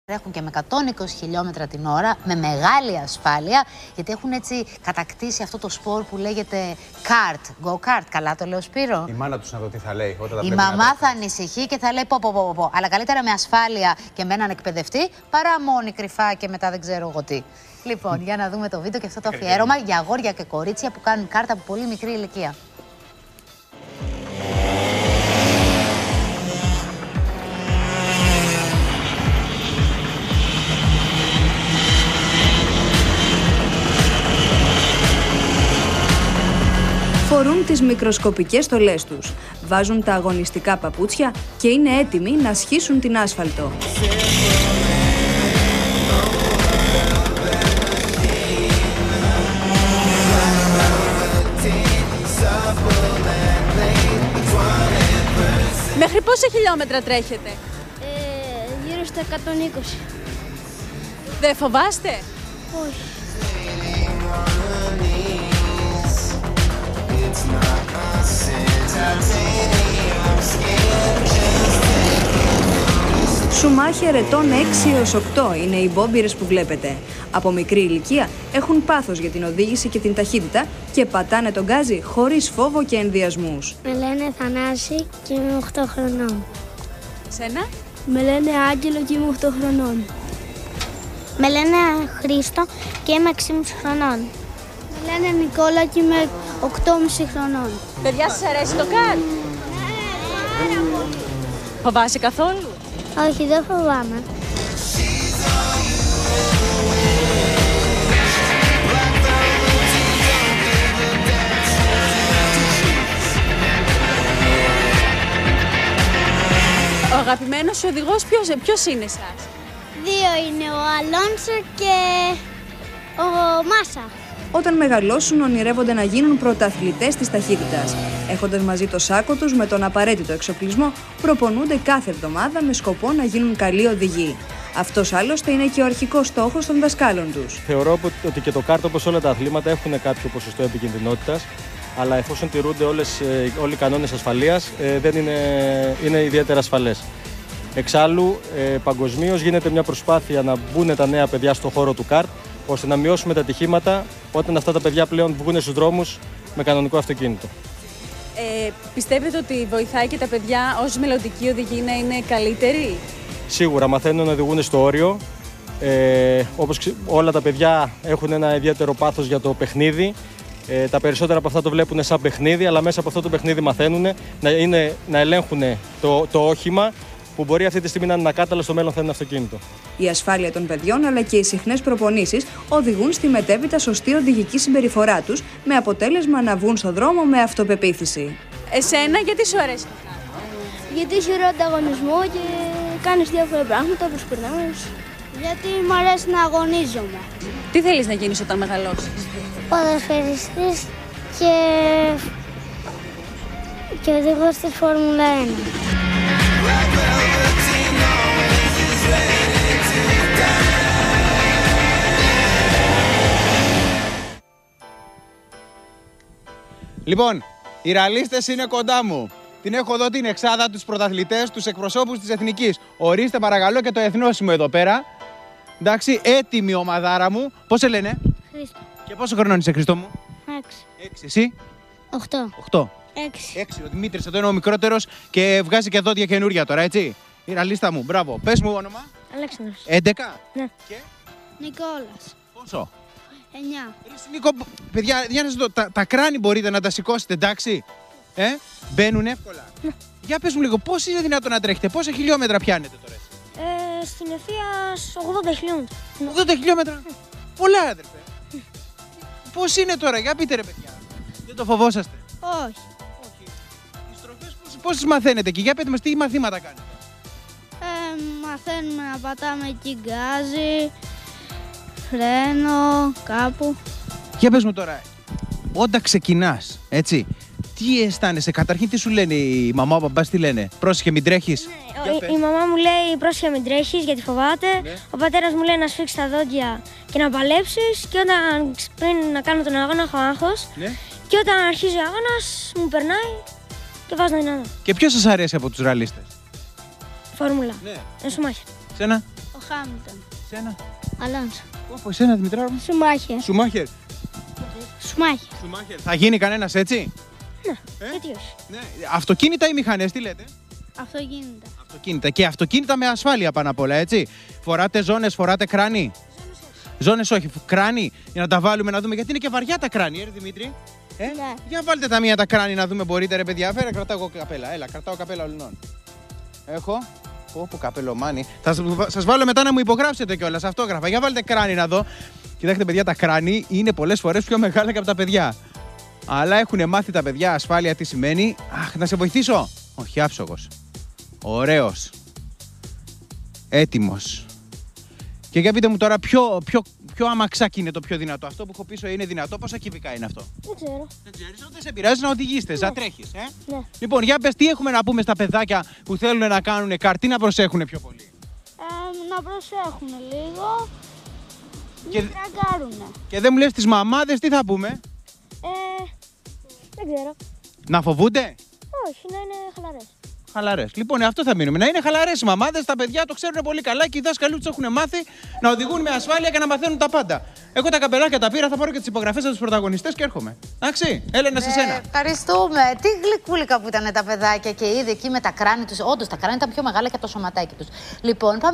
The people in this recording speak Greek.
Τρέχουν και με 120 χιλιόμετρα την ώρα, με μεγάλη ασφάλεια, γιατί έχουν έτσι κατακτήσει αυτό το σπορ που λέγεται kart, go-kart. Καλά το λέω, Σπύρο? Η μάνα τους να δω τι θα λέει όταν τα Η μαμά θα ανησυχεί και θα λέει πω. Αλλά καλύτερα με ασφάλεια και με έναν εκπαιδευτή, παρά μόνη κρυφά και μετά δεν ξέρω εγώ τι. Λοιπόν, για να δούμε το βίντεο και αυτό το αφιέρωμα για αγόρια και κορίτσια που κάνουν κάρτα από πολύ μικρή ηλικία. Φορούν τις μικροσκοπικές στολές τους, βάζουν τα αγωνιστικά παπούτσια και είναι έτοιμοι να σχίσουν την άσφαλτο. Μέχρι πόσα χιλιόμετρα τρέχετε? Γύρω στα 120. Δεν φοβάστε? Όχι. Σουμάχερ ετών 6 έως 8 είναι οι μπόμπιρες που βλέπετε. Από μικρή ηλικία έχουν πάθος για την οδήγηση και την ταχύτητα και πατάνε τον γκάζι χωρίς φόβο και ενδιασμούς. Με λένε Θανάση και είμαι 8 χρονών. Σένα? Με λένε Άγγελο και είμαι 8 χρονών. Με λένε Χρήστο και είμαι 6,5 χρονών. Με λένε Νικόλα και είμαι 8,5 χρονών. Παιδιά, σας αρέσει το κάρ? Φοβάσαι καθόλου? Όχι, δεν φοβάμαι. Ο αγαπημένος σου οδηγός ποιος είναι εσάς? Δύο είναι, ο Αλόνσο και ο Μάσα. Όταν μεγαλώσουν, ονειρεύονται να γίνουν πρωταθλητές της ταχύτητας. Έχοντας μαζί το σάκο τους με τον απαραίτητο εξοπλισμό, προπονούνται κάθε εβδομάδα με σκοπό να γίνουν καλοί οδηγοί. Αυτός άλλωστε είναι και ο αρχικός στόχος των δασκάλων τους. Θεωρώ ότι και το κάρτ, όπως όλα τα αθλήματα, έχουν κάποιο ποσοστό επικινδυνότητας, αλλά εφόσον τηρούνται όλοι οι κανόνες ασφαλείας, δεν είναι ιδιαίτερα ασφαλές. Εξάλλου, παγκοσμίως γίνεται μια προσπάθεια να μπουν τα νέα παιδιά στον χώρο του κάρτ, ώστε να μειώσουμε τα ατυχήματα όταν αυτά τα παιδιά πλέον βγουν στους δρόμους με κανονικό αυτοκίνητο. Πιστεύετε ότι βοηθάει και τα παιδιά ως μελλοντικοί οδηγοί να είναι καλύτεροι? Σίγουρα μαθαίνουν να οδηγούν στο όριο. Όπως όλα τα παιδιά έχουν ένα ιδιαίτερο πάθος για το παιχνίδι. Τα περισσότερα από αυτά το βλέπουν σαν παιχνίδι, αλλά μέσα από αυτό το παιχνίδι μαθαίνουν να ελέγχουν το όχημα, που μπορεί αυτή τη στιγμή να είναι ακάταλο, στο μέλλον θα είναι αυτοκίνητο. Η ασφάλεια των παιδιών αλλά και οι συχνές προπονήσεις οδηγούν στη μετέπειτα σωστή οδηγική συμπεριφορά τους, με αποτέλεσμα να βγουν στον δρόμο με αυτοπεποίθηση. Εσένα γιατί σου αρέσει το κάρτ? Γιατί έχει ωραίο ανταγωνισμό και κάνεις διάφορα πράγματα, προσπερνάς. Γιατί μου αρέσει να αγωνίζομαι. Τι θέλεις να γίνεις όταν μεγαλώσεις? Ποδοσφαιριστής και οδηγός της Φόρμουλα 1. Λοιπόν, οι ραλίστες είναι κοντά μου. Την έχω εδώ την εξάδα, τους πρωταθλητές, τους εκπροσώπους της Εθνικής. Ορίστε παρακαλώ και το εθνόσημο εδώ πέρα. Εντάξει, έτοιμη ομαδάρα μου. Πώς σε λένε? Χρήστο. Και πόσο χρονών είσαι, Χρήστο μου? 6. 6. Εσύ? 8. 8. 6. Ο Δημήτρης εδώ είναι ο μικρότερος και βγάζει και δόντια καινούρια τώρα, έτσι. Η ραλίστα μου, μπράβο. Πες μου όνομα. Αλέξανδρος. 11. Ναι. Και Νικόλας. πόσο? 9. Νίκο, παιδιά, για να σας δω, τα κράνη μπορείτε να τα σηκώσετε, εντάξει. Μπαίνουν εύκολα. Ναι. Για πες μου λίγο, πώς είναι δυνατόν να τρέχετε, πόσα χιλιόμετρα πιάνετε τώρα? Στην ευθεία 80 χιλιόμετρα. 80 χιλιόμετρα. Πολλά, αδερφέ. Πώς είναι τώρα, για πείτε ρε παιδιά. Δεν το φοβόσαστε? Όχι. Οι στροφές πώς τις μαθαίνετε και για πείτε μας τι μαθήματα κάνετε? Μαθαίνουμε να πατάμε εκεί γκάζι, φρένο, κάπου. Για πες μου τώρα, όταν ξεκινάς, έτσι, τι αισθάνεσαι? Καταρχήν τι σου λένε η μαμά, ο παπάς, τι λένε? Πρόσεχε μην τρέχεις. Ναι, η μαμά μου λέει πρόσεχε μην τρέχεις γιατί φοβάται. Ναι. Ο πατέρας μου λέει να σφίξεις τα δόντια και να παλέψεις. Και όταν πριν να κάνω τον αγώνα έχω άγχος. Ναι. Και όταν αρχίζει ο αγώνας μου περνάει και βάζω δυνατά. Και ποιος σας αρέσει από τους ραλίστες? Φόρμουλα. Ναι. Σουμάχερ. Σένα? Ο Χάμιλτον. Σένα. Αλόνσο. Όπω εσένα, Δημητρά μου. Σουμάχερ. Σουμάχερ. Σουμάχερ. Θα γίνει κανένας έτσι? Γιατί όχι. Ναι. Αυτοκίνητα ή μηχανές, τι λέτε? Αυτοκίνητα. Αυτοκίνητα. Και αυτοκίνητα με ασφάλεια πάνω απ' όλα, έτσι. Φοράτε ζώνες, φοράτε κράνη. Ζώνες όχι, κράνη. Για να τα βάλουμε να δούμε, γιατί είναι και βαριά τα κράνη, Δημήτρη. Ναι. Για βάλτε τα μία τα κράνη να δούμε, μπορείτε, ρε παιδιά. Φέρε, κρατάω εγώ καπέλα. Έλα, κρατάω καπέλα ολυνών. Έχω. Πω καπελομάνι. Θα σας βάλω μετά να μου υπογράψετε κιόλας αυτόγραφα. Για βάλτε κράνη να δω. Κοιτάξτε, παιδιά, τα κράνη είναι πολλές φορές πιο μεγάλα και από τα παιδιά. Αλλά έχουν μάθει τα παιδιά ασφάλεια τι σημαίνει. Αχ, να σε βοηθήσω. Όχι, άψογος. Ωραίος. Έτοιμος. Και για πείτε μου τώρα, ποιο αμαξάκι είναι το πιο δυνατό? Αυτό που έχω πίσω είναι δυνατό? Πόσα κυβικά είναι αυτό? Δεν ξέρω. Δεν ξέρεις, δεν σε πειράζει να οδηγείς, να τρέχεις. Ναι. Λοιπόν, για πες, τι έχουμε να πούμε στα παιδάκια που θέλουν να κάνουν καρτ, τι να προσέχουν πιο πολύ? Να προσέχουν λίγο. Και- Μην τραγκάρουνε. Και δεν μου λες τις μαμάδες, τι θα πούμε? Δεν ξέρω. Να φοβούνται? Όχι, να είναι χαλαρές. Χαλαρές. Λοιπόν, αυτό θα μείνουμε. Να είναι χαλαρές οι μαμάδες, τα παιδιά το ξέρουν πολύ καλά και οι δάσκαλοι τους έχουν μάθει να οδηγούν με ασφάλεια και να μαθαίνουν τα πάντα. Εγώ τα καπελάκια τα πήρα, θα πάρω και τις υπογραφές από τους πρωταγωνιστές και έρχομαι. Εντάξει, Έλενα, σε σένα. Ευχαριστούμε. Τι γλυκούλικα που ήταν τα παιδάκια και ήδη εκεί με τα κράνη τους. Όντως, τα κράνη ήταν πιο μεγάλα και από το σωματάκι τους. Λοιπόν, πάμε.